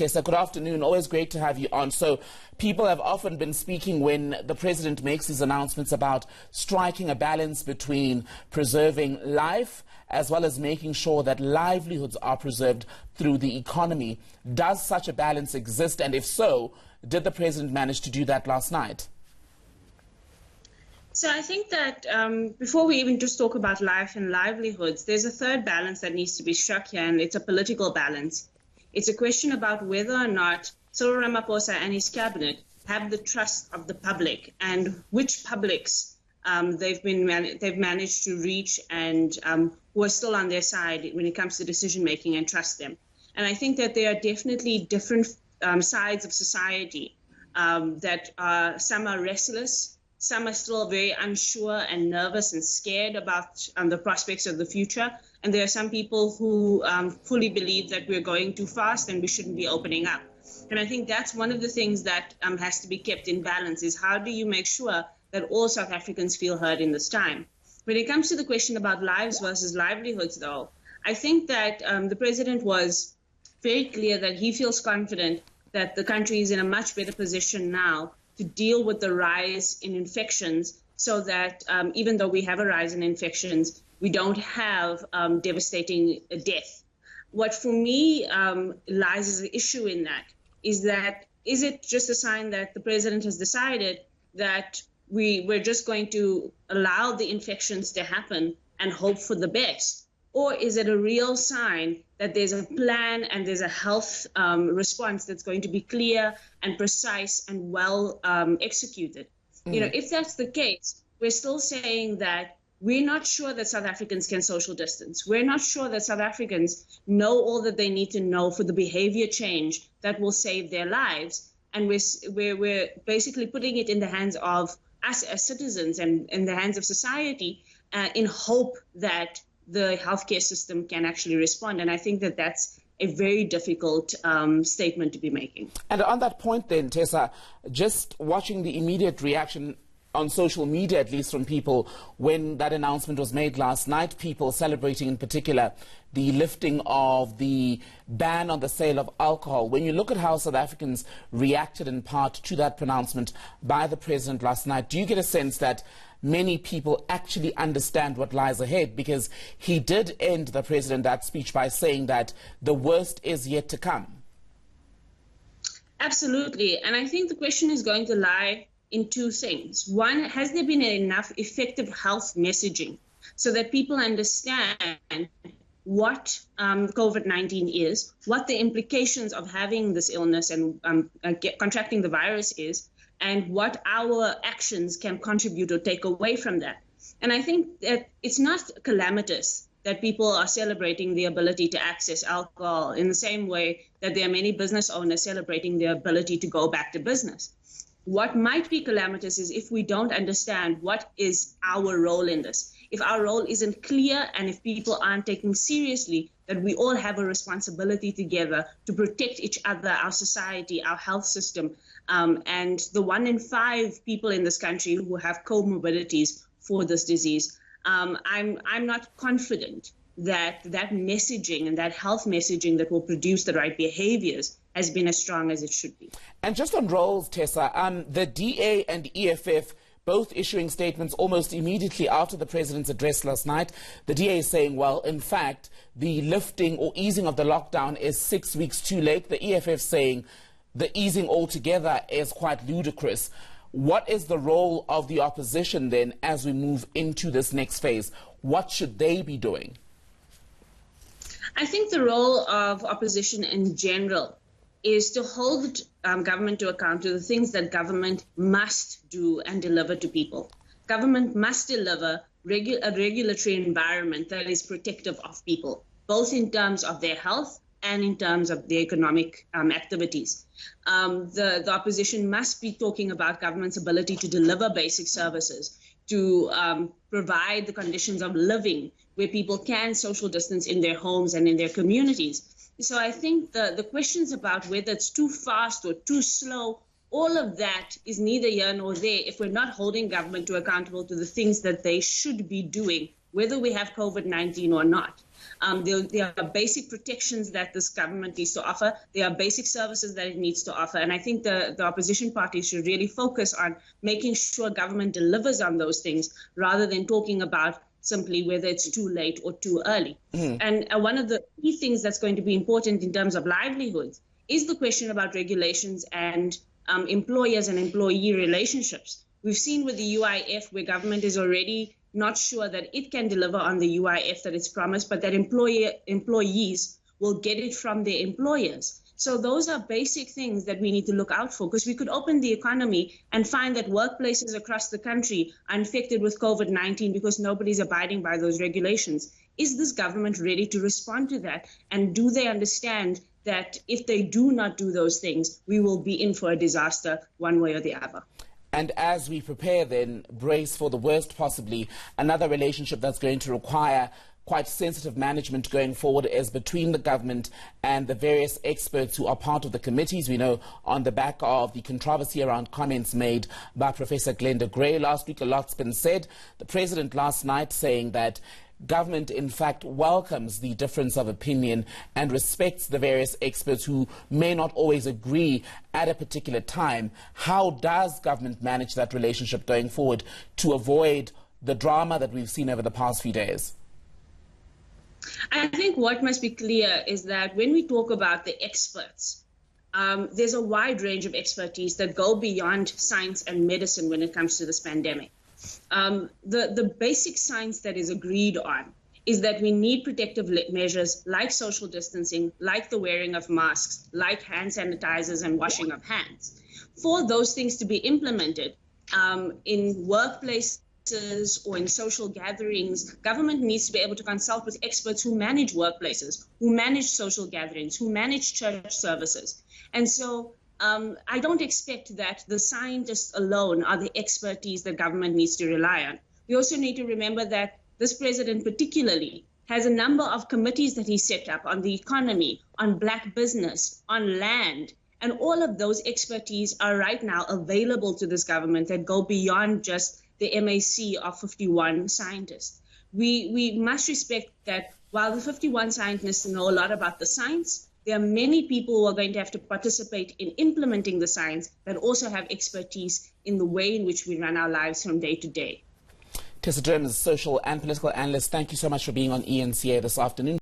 Tessa. Good afternoon. Always great to have you on. So people have often been speaking when the president makes his announcements about striking a balance between preserving life as well as making sure that livelihoods are preserved through the economy. Does such a balance exist? And if so, did the president manage to do that last night? So I think that before we even just talk about life and livelihoods, there's a third balance that needs to be struck here, and it's a political balance. It's a question about whether or not Cyril Ramaphosa and his cabinet have the trust of the public, and which publics they've managed to reach and who are still on their side when it comes to decision making and trust them. And I think that there are definitely different sides of society that some are restless. Some are still very unsure and nervous and scared about the prospects of the future. And there are some people who fully believe that we're going too fast and we shouldn't be opening up. And I think that's one of the things that has to be kept in balance, is how do you make sure that all South Africans feel heard in this time? When it comes to the question about lives versus livelihoods, though, I think that the president was very clear that he feels confident that the country is in a much better position now to deal with the rise in infections, so that even though we have a rise in infections, we don't have devastating death. What for me lies as an issue in that, is it just a sign that the president has decided that we're just going to allow the infections to happen and hope for the best? Or is it a real sign that there's a plan and there's a health response that's going to be clear and precise and well executed? You know, if that's the case, we're still saying that we're not sure that South Africans can social distance. We're not sure that South Africans know all that they need to know for the behavior change that will save their lives. And we're basically putting it in the hands of us as citizens and in the hands of society in hope that the healthcare system can actually respond. And I think that that's a very difficult statement to be making. And on that point then, Tessa, just watching the immediate reaction on social media, at least from people, when that announcement was made last night, people celebrating in particular the lifting of the ban on the sale of alcohol. When you look at how South Africans reacted in part to that pronouncement by the president last night, do you get a sense that many people actually understand what lies ahead? Because he did end, the president, that speech by saying that the worst is yet to come. Absolutely. And I think the question is going to lie in two things. One, has there been enough effective health messaging so that people understand what COVID-19 is, what the implications of having this illness and contracting the virus is, and what our actions can contribute or take away from that? And I think that it's not calamitous that people are celebrating the ability to access alcohol in the same way that there are many business owners celebrating their ability to go back to business. What might be calamitous is if we don't understand what is our role in this. If our role isn't clear and if people aren't taking seriously that we all have a responsibility together to protect each other, our society, our health system, and the 1 in 5 people in this country who have comorbidities for this disease. I'm not confident that that messaging and that health messaging that will produce the right behaviors has been as strong as it should be. And just on roles, Tessa, the DA and EFF both issuing statements almost immediately after the president's address last night. The DA saying, well, in fact, the lifting or easing of the lockdown is 6 weeks too late. The EFF saying the easing altogether is quite ludicrous. What is the role of the opposition then as we move into this next phase? What should they be doing? I think the role of opposition in general is to hold government to account to the things that government must do and deliver to people. Government must deliver a regulatory environment that is protective of people, both in terms of their health and in terms of their economic activities. The opposition must be talking about government's ability to deliver basic services, to provide the conditions of living where people can social distance in their homes and in their communities. So I think the questions about whether it's too fast or too slow, all of that is neither here nor there if we're not holding government to accountable to the things that they should be doing, whether we have COVID-19 or not. There are basic protections that this government needs to offer. There are basic services that it needs to offer. And I think the opposition parties should really focus on making sure government delivers on those things rather than talking about simply whether it's too late or too early. And one of the key things that's going to be important in terms of livelihoods is the question about regulations and employers and employee relationships. We've seen with the UIF where government is already not sure that it can deliver on the UIF that it's promised, but that employees will get it from their employers. So those are basic things that we need to look out for, because we could open the economy and find that workplaces across the country are infected with COVID-19 because nobody's abiding by those regulations. Is this government ready to respond to that? And do they understand that if they do not do those things, we will be in for a disaster one way or the other? And as we prepare then, brace for the worst possibly, another relationship that's going to require quite sensitive management going forward is between the government and the various experts who are part of the committees. We know on the back of the controversy around comments made by Professor Glenda Gray last week, a lot's been said. The President last night saying that government, in fact, welcomes the difference of opinion and respects the various experts who may not always agree at a particular time. How does government manage that relationship going forward to avoid the drama that we've seen over the past few days? I think what must be clear is that when we talk about the experts, there's a wide range of expertise that go beyond science and medicine when it comes to this pandemic. The basic science that is agreed on is that we need protective measures like social distancing, like the wearing of masks, like hand sanitizers and washing of hands. For those things to be implemented in workplaces or in social gatherings, government needs to be able to consult with experts who manage workplaces, who manage social gatherings, who manage church services. And so I don't expect that the scientists alone are the expertise that government needs to rely on. We also need to remember that this president particularly has a number of committees that he set up on the economy, on black business, on land. And all of those expertise are right now available to this government that go beyond just the MAC of 51 scientists. We must respect that while the 51 scientists know a lot about the science, there are many people who are going to have to participate in implementing the science that also have expertise in the way in which we run our lives from day to day. Tessa Dooms, social and political analyst, thank you so much for being on ENCA this afternoon.